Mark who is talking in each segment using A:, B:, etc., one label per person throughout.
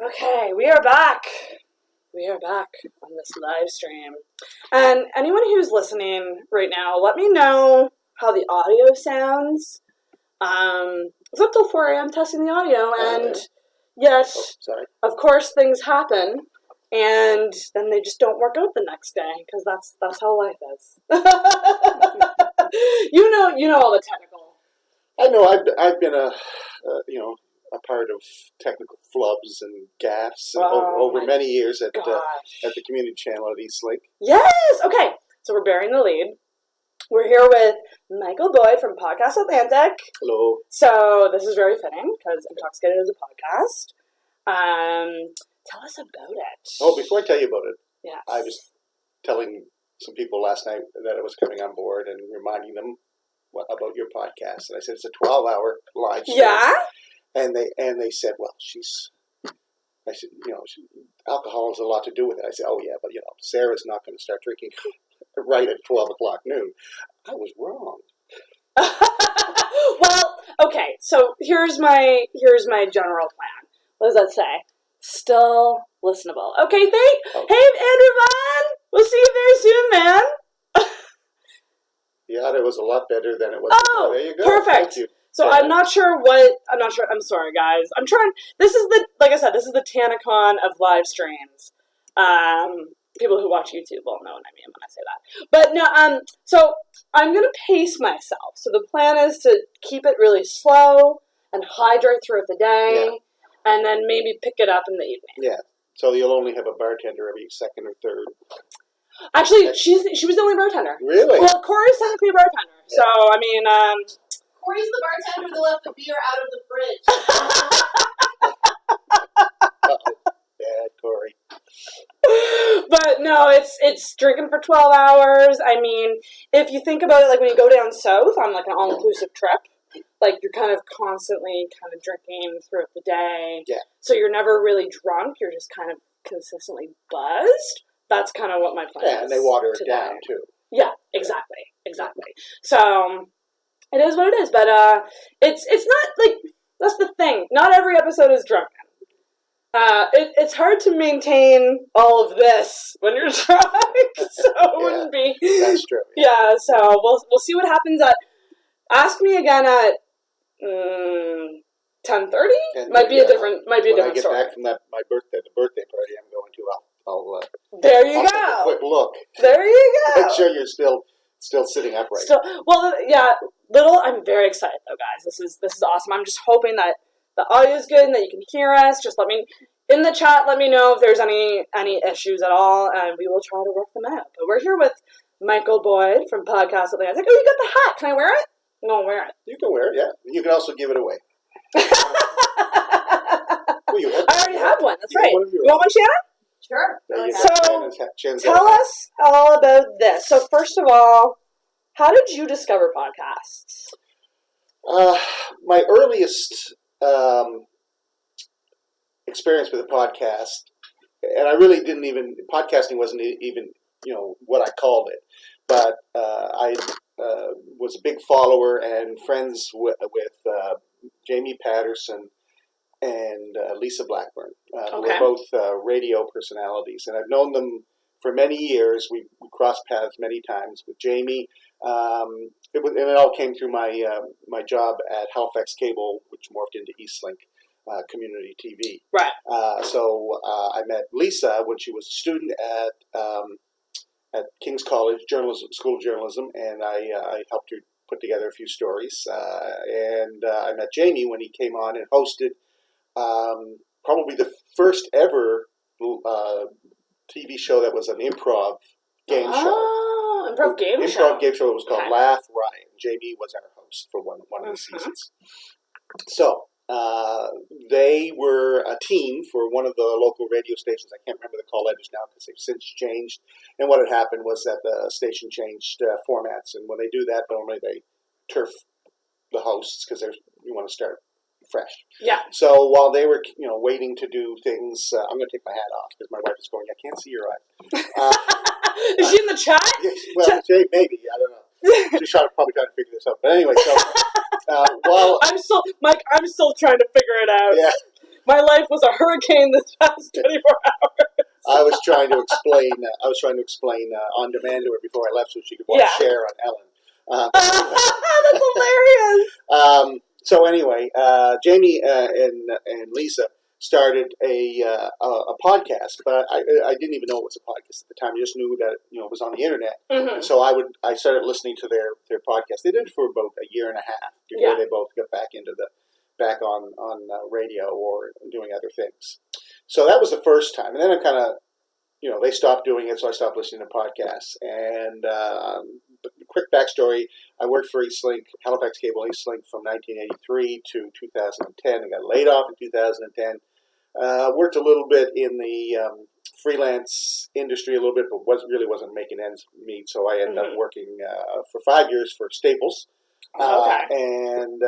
A: Okay, we are back. We are back on this live stream. And anyone who's listening right now, let me know how the audio sounds. It's up till 4 a.m. testing the audio, and yet, of course, things happen, and then they just don't work out the next day, because that's how life is. you know all the technical.
B: I know. I've been a part of technical flubs and gaffes over many years at the community channel at Eastlink.
A: Yes! Okay, so we're bearing the lead. We're here with Michael Boyd from Podcast Atlantic.
B: Hello.
A: So this is very fitting, because Intoxicated is a podcast. Tell us about it.
B: Oh, before I tell you about it,
A: yes.
B: I was telling some people last night that I was coming on board and reminding them about your podcast. And I said, it's a 12-hour live stream.
A: Yeah?
B: And they said, well, I said, alcohol has a lot to do with it. I said, oh, yeah, but, Sarah's not going to start drinking right at 12 o'clock noon. I was wrong.
A: Well, okay, so here's my general plan. What does that say? Still listenable. Okay, Hey, Andrew Vaughn! We'll see you very soon, man.
B: Yeah, it was a lot better than it was
A: before.
B: There you go.
A: Perfect.
B: Thank you.
A: So I'm not sure. I'm sorry, guys. I'm trying. This is the TanaCon of live streams. People who watch YouTube will know what I mean when I say that. But no, so I'm going to pace myself. So the plan is to keep it really slow and hydrate throughout the day, and then maybe pick it up in the evening.
B: Yeah. So you'll only have a bartender every second or third.
A: Actually, she was the only bartender.
B: Really?
A: Well, Corey's technically a bartender. Yeah. So, I mean...
C: Corey's the bartender that left the beer out of the fridge.
B: Bad Corey.
A: But no, it's drinking for 12 hours. I mean, if you think about it, like when you go down south on like an all-inclusive trip, like you're kind of constantly kind of drinking throughout the day. Yeah. So you're never really drunk. You're just kind of consistently buzzed. That's kind of what my plan is.
B: Yeah, and they water it down too.
A: Yeah, exactly. So it is what it is, but it's not like, that's the thing. Not every episode is drunken. It's hard to maintain all of this when you're drunk, so it wouldn't be.
B: That's true.
A: Yeah, so we'll see what happens at. Ask me again at 10:30. Might be a different story.
B: When I get back from the birthday party I'm going to, I'll
A: there you go.
B: Take a quick look.
A: There you go.
B: Make sure you're still sitting upright.
A: I'm very excited though, guys. This is awesome. I'm just hoping that the audio is good and that you can hear us. Just let me in the chat. Let me know if there's any issues at all, and we will try to work them out. But we're here with Michael Boyd from Podcast Atlantic. Oh, you got the hat. Can I wear it? I'm gonna wear it.
B: You can wear it. Yeah. You can also give it away.
A: I already have one. That's right. You want one, Shannon?
C: Sure.
A: So, tell us all about this. So, first of all, how did you discover podcasts?
B: My earliest experience with a podcast, and I really didn't even, podcasting wasn't even, what I called it, but I was a big follower and friends with Jamie Patterson and Lisa Blackburn, who were both radio personalities. And I've known them for many years. We crossed paths many times with Jamie. It all came through my job at Halifax Cable, which morphed into Eastlink Community TV.
A: Right.
B: So I met Lisa when she was a student at King's College School of Journalism, and I helped her put together a few stories. And I met Jamie when he came on and hosted probably the first ever TV show that was an improv game show.
A: Improv game show.
B: Improv game show. It was called Laugh Riot. Jamie was our host for one of the seasons. So they were a team for one of the local radio stations. I can't remember the call letters now because they've since changed. And what had happened was that the station changed formats. And when they do that, normally they turf the hosts because you want to start fresh.
A: Yeah.
B: So while they were, waiting to do things, I'm going to take my hat off because my wife is going, I can't see your eyes.
A: Is she in the chat?
B: Well, maybe. I don't know. She's probably trying to figure this out. But anyway, so while
A: I'm still trying to figure it out.
B: Yeah.
A: My life was a hurricane this past 24 hours.
B: I was trying to explain. On demand to her before I left, so she could watch Cher on Ellen.
A: That's hilarious.
B: So anyway, Jamie and Lisa started a podcast, but I didn't even know it was a podcast at the time. I just knew that it was on the internet.
A: Mm-hmm.
B: And so I started listening to their podcast. They did it for about a year and a half before they both got back on radio or doing other things. So that was the first time, and then I kind of they stopped doing it, so I stopped listening to podcasts. And quick backstory: I worked for Eastlink, Halifax Cable Eastlink, from 1983 to 2010. I got laid off in 2010. Worked a little bit in the freelance industry a little bit, but really wasn't making ends meet. So I ended up working for 5 years for Staples. And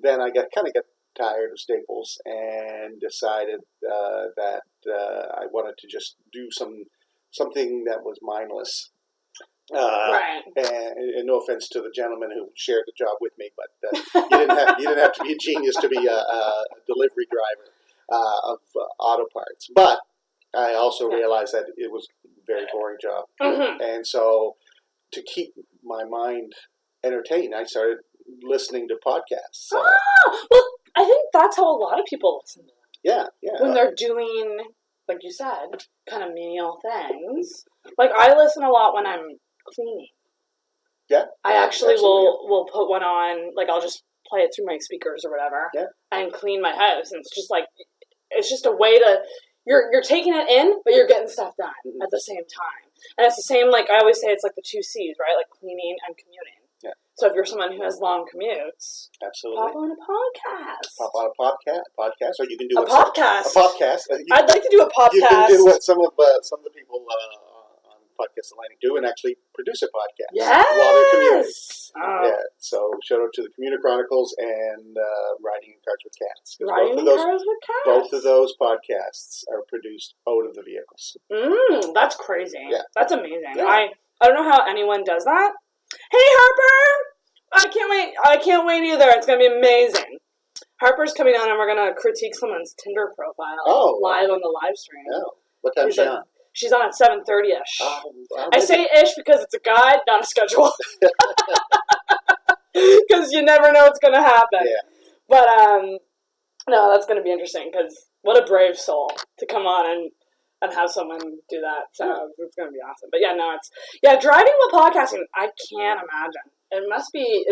B: then I got tired of Staples and decided that I wanted to just do something that was mindless. And no offense to the gentleman who shared the job with me, but you didn't have to be a genius to be a delivery driver of auto parts. But I also realized that it was a very boring job, and so to keep my mind entertained, I started listening to podcasts. So.
A: Well, I think that's how a lot of people listen to them.
B: Yeah.
A: When they're doing, like you said, kind of menial things. Like, I listen a lot when I'm cleaning.
B: Yeah.
A: I actually will put one on, like, I'll just play it through my speakers or whatever and clean my house. And it's just like, it's just a way to, you're taking it in, but you're getting stuff done at the same time. And it's the same, like, I always say it's like the 2 C's, right? Like cleaning and commuting. Yeah. So if you're someone who has long commutes, pop on a podcast.
B: Pop on a podcast, or you can do
A: a podcast.
B: A podcast.
A: I'd like to do a podcast.
B: You can do what some of the people on Podcast Atlantic do, and actually produce a podcast while they're commuting. Yeah. So shout out to the Commuter Chronicles and Riding in Cars with Cats. Both of those podcasts are produced out of the vehicles.
A: That's crazy.
B: Yeah.
A: That's amazing.
B: Yeah.
A: I don't know how anyone does that. Hey, Harper! I can't wait either. It's going to be amazing. Harper's coming on, and we're going to critique someone's Tinder profile live on the live stream.
B: Oh. What time is she on?
A: She's on at 7:30ish. I say ish because it's a guide, not a schedule. Because you never know what's going to happen. Yeah. But, no, that's going to be interesting, because what a brave soul to come on and have someone do that. So it's going to be awesome. But driving while podcasting, I can't imagine. It must be,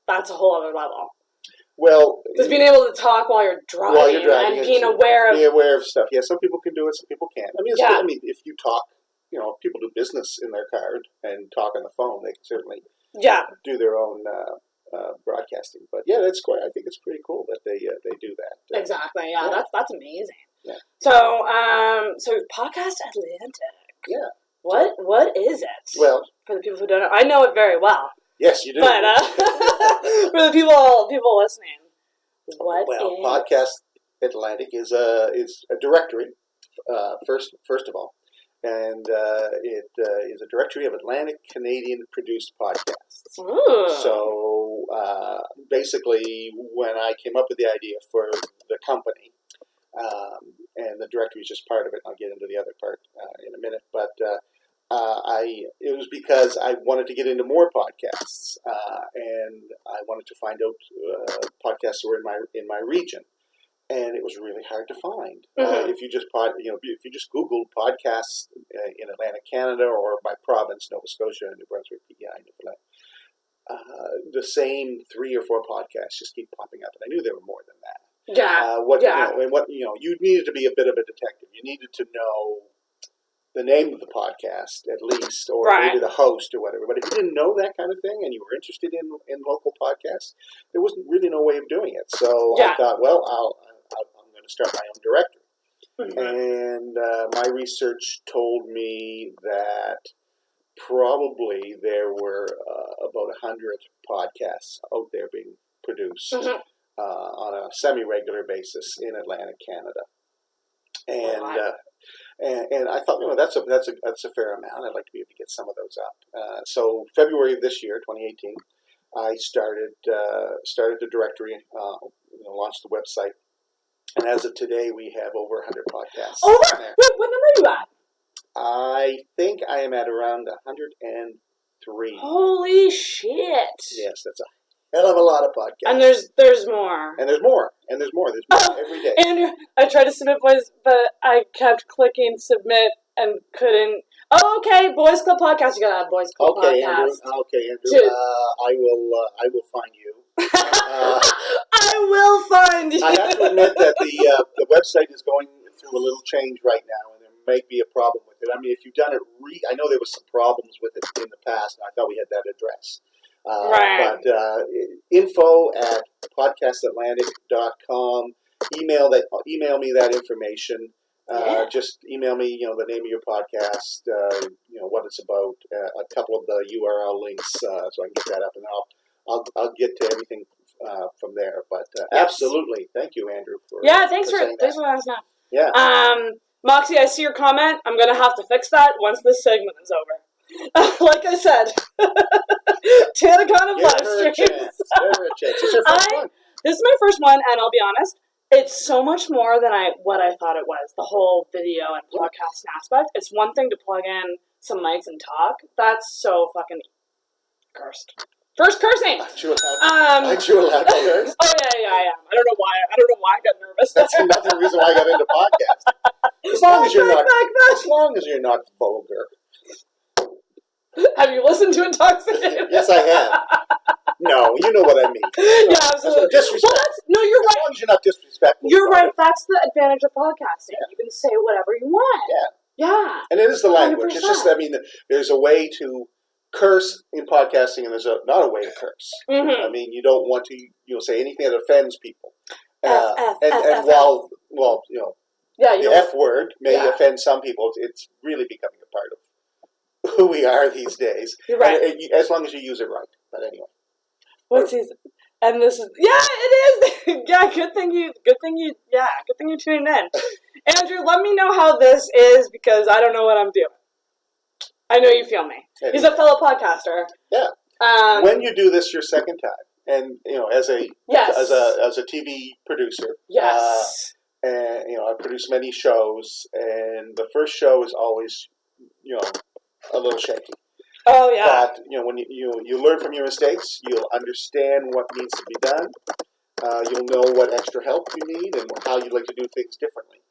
A: that's a whole other level.
B: Well,
A: just being able to talk while you're driving and being aware of
B: stuff. Yeah, some people can do it, some people can't. I mean, if you talk, if people do business in their car and talk on the phone, they can certainly do their own broadcasting. But yeah, that's quite. I think it's pretty cool that they do that.
A: Exactly. Yeah, that's amazing.
B: Yeah.
A: So Podcast Atlantic.
B: Yeah.
A: What is it?
B: Well,
A: for the people who don't know, I know it very well.
B: Yes, you do.
A: But for the people listening,
B: Podcast Atlantic is a directory. First of all, and it is a directory of Atlantic Canadian produced podcasts.
A: Ooh.
B: So basically, when I came up with the idea for the company. And the directory is just part of it. I'll get into the other part in a minute. But it was because I wanted to get into more podcasts, and I wanted to find out podcasts that were in my region, and it was really hard to find. If you just if you just Googled podcasts in Atlantic Canada or by province, Nova Scotia, New Brunswick, PEI, Newfoundland, the same 3 or 4 podcasts just keep popping up, and I knew there were more than that. You needed to be a bit of a detective. You needed to know the name of the podcast at least, or maybe the host or whatever. But if you didn't know that kind of thing and you were interested in local podcasts, there wasn't really no way of doing it. So I thought, well, I'm going to start my own directory. And my research told me that probably there were about 100 podcasts out there being produced. On a semi-regular basis in Atlantic Canada, and I thought, that's a fair amount. I'd like to be able to get some of those up. So February of this year, 2018, I started the directory, launched the website, And as of today, we have over 100 podcasts.
A: Over?
B: There.
A: Wait, what number are you at?
B: I think I am at around 103.
A: Holy shit!
B: Yes, that's a hell of a lot of podcasts.
A: And there's more.
B: And there's more. And there's more. There's more every day.
A: Andrew, I tried to submit voice, but I kept clicking submit and couldn't. Oh, okay, Boys Club Podcast. You gotta have Boys Club Podcast.
B: Okay, Andrew. I will find you.
A: I will find you.
B: I have to admit that the website is going through a little change right now, and there may be a problem with it. I mean, if you've done it, I know there was some problems with it in the past, and I thought we had that address.
A: Right.
B: But info@podcastatlantic.com. Email me that information. Just email me, the name of your podcast, what it's about, a couple of the URL links, so I can get that up, and I'll get to everything from there. But absolutely, thank you, Andrew.
A: Thanks for letting us know.
B: Yeah.
A: Moxie, I see your comment. I'm gonna have to fix that once this segment is over. Like I said, TanaCon of live streams.
B: Give her a chance. It's your first one.
A: This is my first one, and I'll be honest. It's so much more than what I thought it was. The whole video and podcast aspect. It's one thing to plug in some mics and talk. That's so fucking cursed. First cursing.
B: Aren't you allowed to curse?
A: Oh yeah, I am. I don't know why I got nervous.
B: That's another reason why I got into podcasting. As long as you're not vulgar.
A: Have you listened to InTalksicated?
B: Yes, I have. No, you know what I mean.
A: Yeah, absolutely.
B: Disrespect.
A: No, you're right.
B: As long as you're not disrespectful.
A: You're right. That's the advantage of podcasting. Yeah. You can say whatever you want. Yeah.
B: And it is the language. 100%. It's just, there's a way to curse in podcasting, and there's not a way to curse.
A: Mm-hmm.
B: I mean, you don't want to, say anything that offends people.
A: F,
B: while the F word may offend some people, it's really becoming a part of who we are these days.
A: You're right.
B: As long as you use it right. But anyway.
A: And this is it is. Good thing you tuned in. Andrew, let me know how this is, because I don't know what I'm doing. I know you feel me. He's a fellow podcaster.
B: Yeah. When you do this your second time, and as a TV producer,
A: yes,
B: and I produce many shows, and the first show is always a little shaky.
A: Oh yeah.
B: But when you learn from your mistakes, you'll understand what needs to be done. You'll know what extra help you need and how you'd like to do things differently.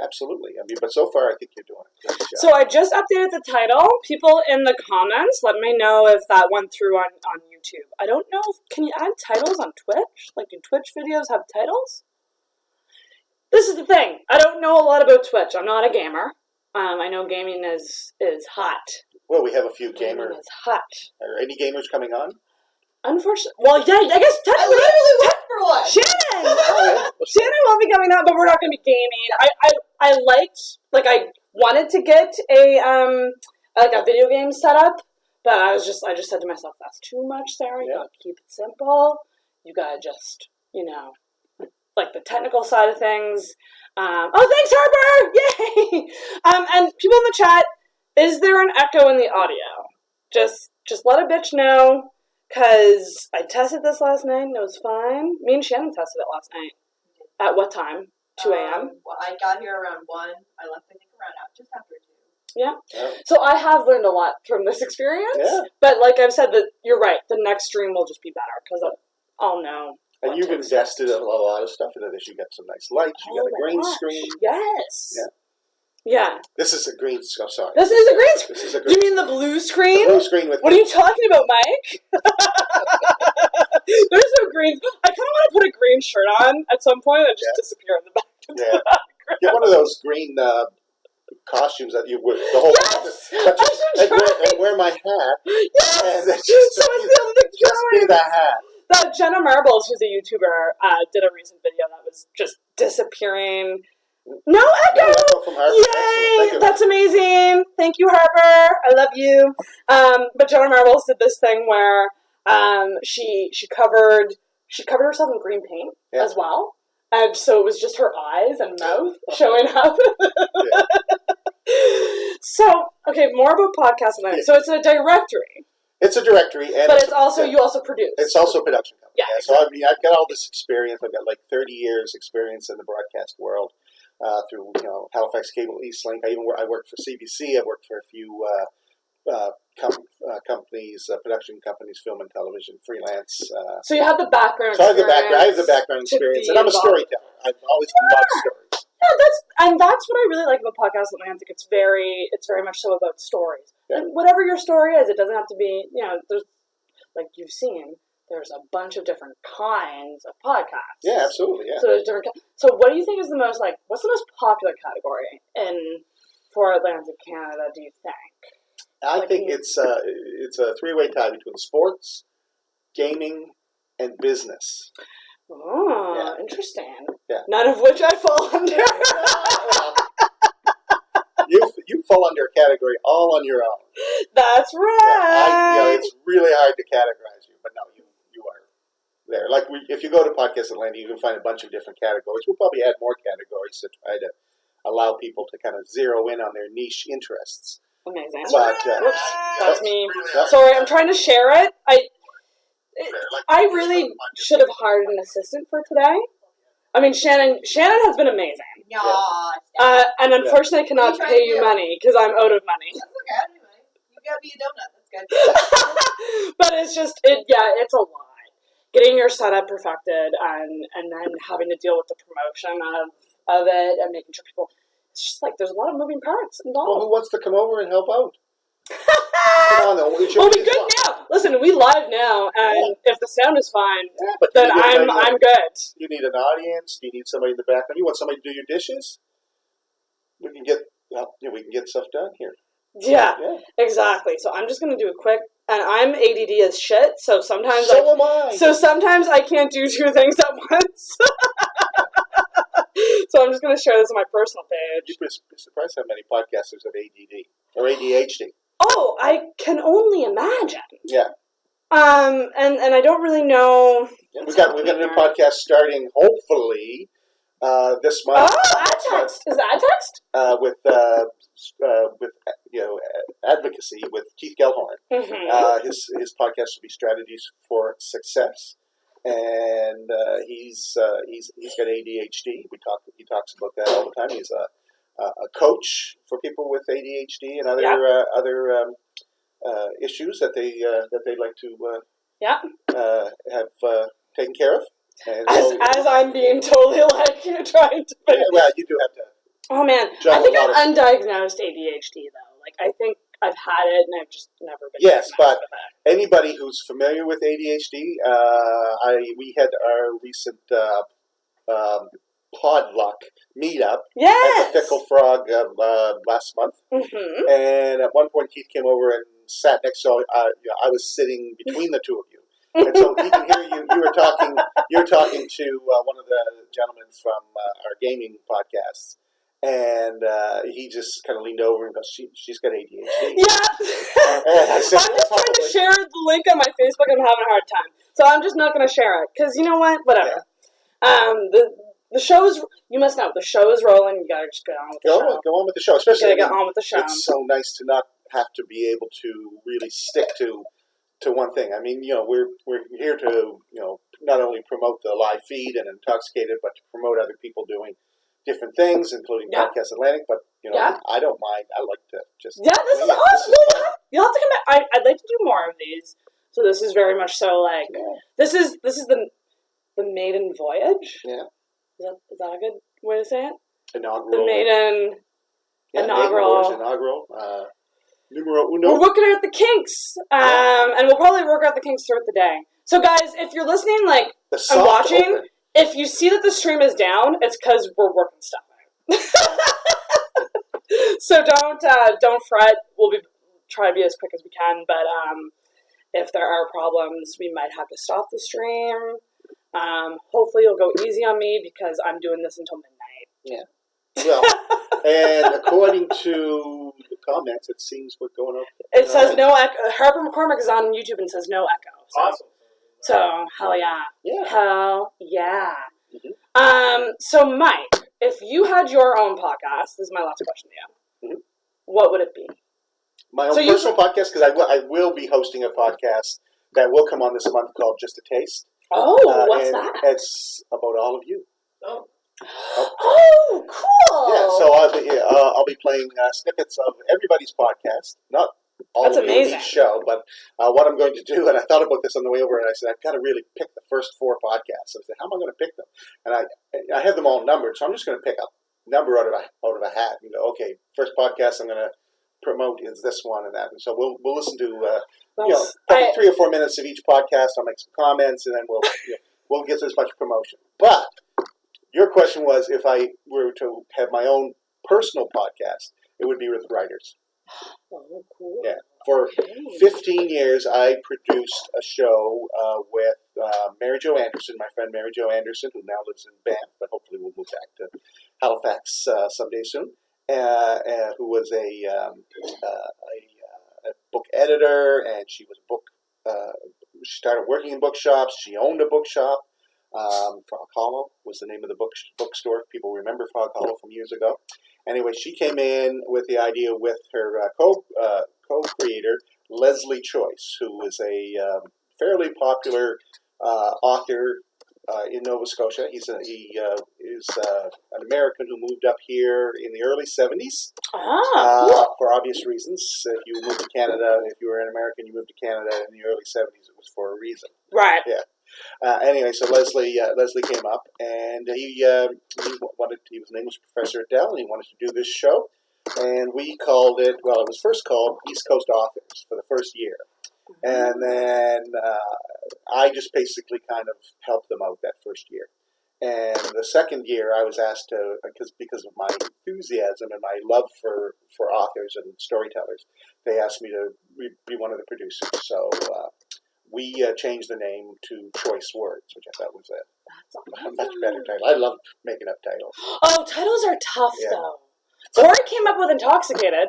B: Absolutely. I mean, but so far, I think you're doing a great job.
A: So I just updated the title. People in the comments, let me know if that went through on YouTube. I don't know. Can you add titles on Twitch? Like, do Twitch videos have titles? This is the thing. I don't know a lot about Twitch. I'm not a gamer. I know gaming is hot.
B: Well, we have a few gamers.
A: Gaming is hot.
B: Are any gamers coming on?
A: Unfortunately, well, yeah, I guess technically.
C: I literally went for one.
A: Shannon! Shannon won't be coming on, but we're not going to be gaming. I wanted to get a video game set up, but I just said to myself, that's too much, Sarah. You gotta keep it simple. You gotta just, like the technical side of things. Thanks, Harper! Yay! And people in the chat, is there an echo in the audio? Just let a bitch know, because I tested this last night and it was fine. Me and Shannon tested it last night. At what time? 2 a.m.?
C: Well, I got here around 1. I left, I think, just after 2.
A: Yeah. So I have learned a lot from this experience.
B: Yeah.
A: But like I've said, that you're right. The next stream will just be better, because I'll know.
B: And you've invested a lot of stuff into this. You got some nice lights. You got a green screen.
A: Yes. Yeah.
B: This is a green screen. I'm sorry.
A: This is a green screen. You mean the blue screen?
B: The blue screen with.
A: What are you talking about, Mike? There's no green. I kind of want to put a green shirt on at some point and just disappear in the back.
B: Get one of those green costumes that you wear the whole time. And wear my hat.
A: Yes.
B: And just be the hat.
A: Jenna Marbles, who's a YouTuber, did a recent video that was just disappearing. No echo!
B: From Harper.
A: Yay! That's amazing. Thank you, Harper. I love you. But Jenna Marbles did this thing where she covered herself in green paint as well. And so it was just her eyes and mouth showing up. So, okay, more about podcasting. So it's a directory.
B: It's a directory, and
A: but it's also you also produce.
B: It's also a production company.
A: Yeah,
B: So I mean, I've got all this experience. I've got like 30 years experience in the broadcast world through Halifax Cable, Eastlink. I worked for CBC. I've worked for a few companies, production companies, film and television, freelance.
A: So you have the background.
B: So I have the background experience, and I'm a storyteller. I've always loved stories.
A: Yeah, that's what I really like about Podcast Atlantic. It's very much so about stories.
B: Yeah.
A: And whatever your story is, it doesn't have to be, there's, like you've seen, there's a bunch of different kinds of podcasts.
B: Yeah, absolutely, yeah.
A: So there's different. So what do you think is what's the most popular category for Atlantic Canada, do you think?
B: I think it's a three-way tie between sports, gaming, and business.
A: Oh,
B: yeah.
A: Interesting.
B: Yeah.
A: None of which I fall under.
B: You fall under a category all on your own.
A: That's right.
B: Yeah, it's really hard to categorize you, but no, you are there. Like if you go to Podcast Atlanta, you can find a bunch of different categories. We'll probably add more categories to try to allow people to kind of zero in on their niche interests.
A: Amazing.
B: But,
A: whoops, that's me.
B: Yeah.
A: Sorry, I'm trying to share it. I really should have hired an assistant for today. I mean, Shannon has been amazing.
C: Yeah.
A: And unfortunately, I cannot pay you money because I'm out of money.
C: That's okay. Anyway, you got me a donut. That's good.
A: But it's just, it's a lot. Getting your setup perfected and then having to deal with the promotion of it and making sure people, it's just like there's a lot of moving parts involved.
B: Well, who wants to come over and help out? Come on, though.
A: We'll be good now. Listen, we live now, and if the sound is fine,
B: but
A: then I'm good.
B: You need an audience. You need somebody in the background. You want somebody to do your dishes. We can get stuff done here.
A: Yeah, exactly. So I'm just gonna do a quick, and I'm ADD as shit. So sometimes
B: am I.
A: So sometimes I can't do two things at once. So I'm just gonna share this on my personal page.
B: You'd be surprised how many podcasters have ADD or ADHD.
A: Oh, I can only imagine.
B: Yeah.
A: And I don't really know.
B: Yeah, we've got a new podcast starting hopefully this month.
A: Oh, ad text. Is that ad text?
B: With advocacy with Keith Gellhorn.
A: Mm-hmm.
B: His podcast will be Strategies for Success, and he's got ADHD. He talks about that all the time. He's a coach for people with ADHD and other issues that they like to have taken care of. And
A: as I'm being totally trying to.
B: Yeah, well, you do have to.
A: Oh man, I think I'm undiagnosed ADHD though. Like I think I've had it and I've just never been.
B: Yes, but
A: with it.
B: Anybody who's familiar with ADHD, we had our recent Podluck meetup at the Fickle Frog last month, and at one point Keith came over and sat next to. I was sitting between the two of you, and so he can hear you. You were talking. You're talking to one of the gentlemen from our gaming podcasts. And he just kind of leaned over and goes, she's got ADHD. Yeah.
A: I'm just trying to share the link on my Facebook. I'm having a hard time. So I'm just not going to share it. Because you know what? Whatever. Yeah. The show is, you must know, the show is rolling. You got to just get on with the show. Go on with the show.
B: Especially,
A: get on with the show.
B: It's so nice to not have to be able to really stick to one thing. I mean, we're here to, not only promote the live feed and InTalksicated, but to promote other people doing different things, including Podcast Atlantic, but I don't mind. I like to just
A: this is awesome. You'll have to come back. I'd like to do more of these. So this is very much so like this is the maiden voyage.
B: Yeah,
A: is that a good way to say it?
B: Inaugural.
A: The maiden inaugural.
B: Numero uno.
A: We're working out the kinks, and we'll probably work out the kinks throughout the day. So guys, if you're listening, and watching.
B: Open.
A: If you see that the stream is down, it's because we're working stuff out. So don't fret. We'll try to be as quick as we can. But if there are problems, we might have to stop the stream. Hopefully, you'll go easy on me because I'm doing this until midnight.
B: Yeah. Well, and according to the comments, it seems we're going up.
A: It says no echo. Harper McCormick is on YouTube and says no echo. So.
B: Awesome.
A: So, hell yeah.
B: Yeah.
A: Hell yeah.
B: Mm-hmm.
A: So, Mike, if you had your own podcast, this is my last question to you, what would it be?
B: My own
A: So you-
B: personal podcast, because I will be hosting a podcast that will come on this month called Just a Taste.
A: Oh, what's
B: and
A: that?
B: It's about all of you.
C: Oh.
A: Oh, cool.
B: Yeah, so I'll be playing snippets of everybody's podcast, not all
A: That's
B: of you in
A: amazing.
B: each show, but what I'm going to do, and I thought about this on the way over, and I said, I've got to really pick the first 4 podcasts. I said, how am I going to pick them? And I have them all numbered, so I'm just going to pick a number out of a hat and go, okay, first podcast I'm going to promote is this one and that. And so we'll listen to probably 3 or 4 minutes of each podcast. I'll make some comments, and then we'll get as much promotion. But your question was, if I were to have my own personal podcast, it would be with writers.
A: Oh, cool.
B: Yeah. For 15 years, I produced a show with Mary Jo Anderson, my friend Mary Jo Anderson, who now lives in Banff, but hopefully will move back to Halifax someday soon, who was a book editor, and she was she started working in bookshops. She owned a bookshop. Frog Hollow was the name of the bookstore. People remember Frog Hollow from years ago. Anyway, she came in with the idea with her co-creator, Leslie Choice, who is a fairly popular author in Nova Scotia. He is an American who moved up here in the early 70s
A: Cool.
B: for obvious reasons. If you moved to Canada, if you were an American, you moved to Canada in the early 70s, it was for a reason.
A: Right.
B: Yeah. Anyway, so Leslie came up, and his name was Professor Adele, and he wanted to do this show, and we called it. Well, it was first called East Coast Authors for the first year, and then I just basically kind of helped them out that first year. And the second year, I was asked to, because of my enthusiasm and my love for authors and storytellers, they asked me to be one of the producers. So. We changed the name to Choice Words, which I thought was a much better title. I love making up titles.
A: Oh, titles are tough,
B: Yeah.
A: though. Corey came up with Intoxicated.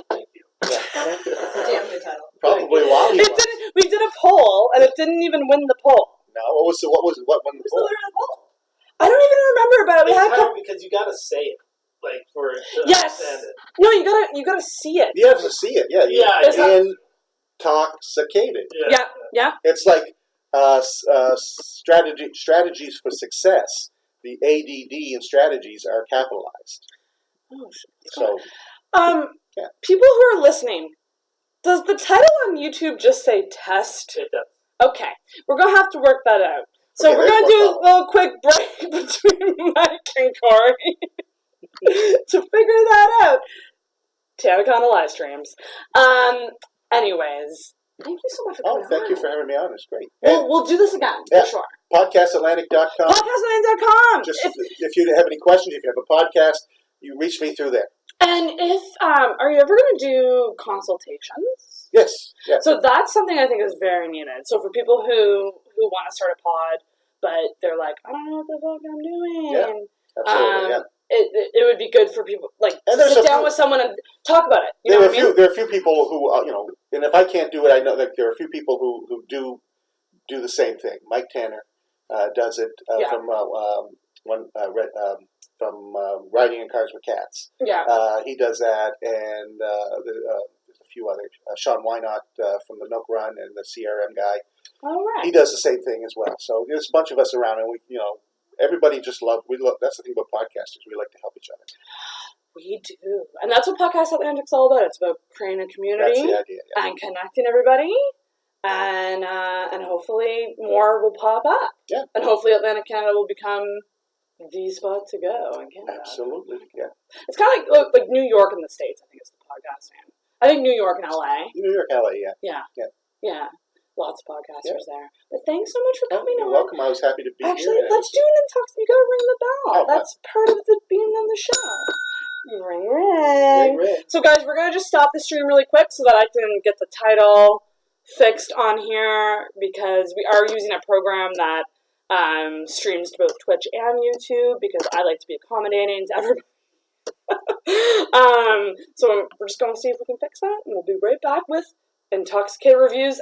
C: Thank you.
B: Yeah.
C: That's a damn good title.
B: Probably while you
A: We did a poll, and it didn't even win the poll.
B: No, what won the
C: Who's the
B: poll?
C: winner of the poll?
A: I don't even remember, but we
D: It's
A: had.
D: hard because you gotta say it, like for it to
A: Yes.
D: understand it.
A: No, you gotta see it.
B: You have to see it. Yeah.
D: Yeah,
B: Intoxicated.
A: Yeah.
B: It's like strategies for success. The ADD and strategies are capitalized.
A: Oh, shit.
B: So Yeah.
A: People who are listening, does the title on YouTube just say test?
D: It does.
A: Okay, we're gonna have to work that out. So
B: Okay,
A: we're
B: there's
A: gonna do
B: one
A: a little quick break between Mike and Corey to figure that out. Tanacana live streams. Anyways, thank you so much for coming
B: thank
A: on.
B: you for having me on. It's great. And
A: We'll do this again,
B: Yeah.
A: for sure.
B: PodcastAtlantic.com.
A: Podcastland.com.
B: Just if you have any questions, if you have a podcast, you reach me through there.
A: And if, are you ever going to do consultations?
B: Yes. Yeah.
A: So that's something I think is very needed. So for people who want to start a pod, but they're like, I don't know what the fuck I'm doing.
B: Yeah, absolutely. Yeah.
A: It would be good for people, like,
B: And
A: to
B: there's
A: sit
B: a
A: down
B: few-
A: with someone and talk about it. You
B: There
A: know
B: are
A: what I mean?
B: There are a few people who, and if I can't do it, I know that there are a few people who do the same thing. Mike Tanner does it from Riding in Cars with Cats.
A: Yeah.
B: He does that, and there's a few others. Sean Wynot from the Nook Run and the CRM guy.
A: All right.
B: He does the same thing as well. So there's a bunch of us around, and everybody just we love. That's the thing about podcasters. We like to help each other.
A: We do. And that's what Podcast Atlantic's all about. It's about creating a community
B: That's the idea. Yeah.
A: and connecting everybody. And hopefully more will pop up.
B: Yeah.
A: And hopefully Atlantic Canada will become the spot to go in Canada.
B: Absolutely. Yeah.
A: It's kind of like New York in the States, I think, is the podcasting. I think New York and LA.
B: New York, LA. Yeah.
A: Yeah. Lots of podcasters there. But thanks so much for coming
B: You're
A: on.
B: welcome. I was happy to be
A: Actually,
B: here.
A: let's do an Intox. You gotta ring the bell.
B: Oh,
A: That's part of the being on the show. Ring, ring.
B: Ring.
A: So, guys, we're gonna just stop the stream really quick so that I can get the title fixed on here because we are using a program that streams to both Twitch and YouTube because I like to be accommodating to everybody. So we're just gonna see if we can fix that, and we'll be right back with Intoxicated reviews.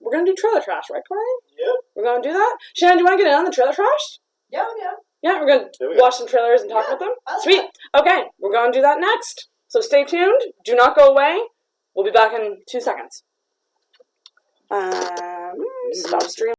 A: We're gonna do trailer trash, right, Corey?
D: Yep.
A: We're gonna do that. Shannon, do you want to get in on the trailer trash?
C: Yeah.
A: Yeah, we're gonna
B: There we go.
A: watch some trailers and talk
C: Yeah,
A: about them.
C: I like
A: Sweet. Okay, we're gonna do that next. So stay tuned. Do not go away. We'll be back in 2 seconds. Stop streaming.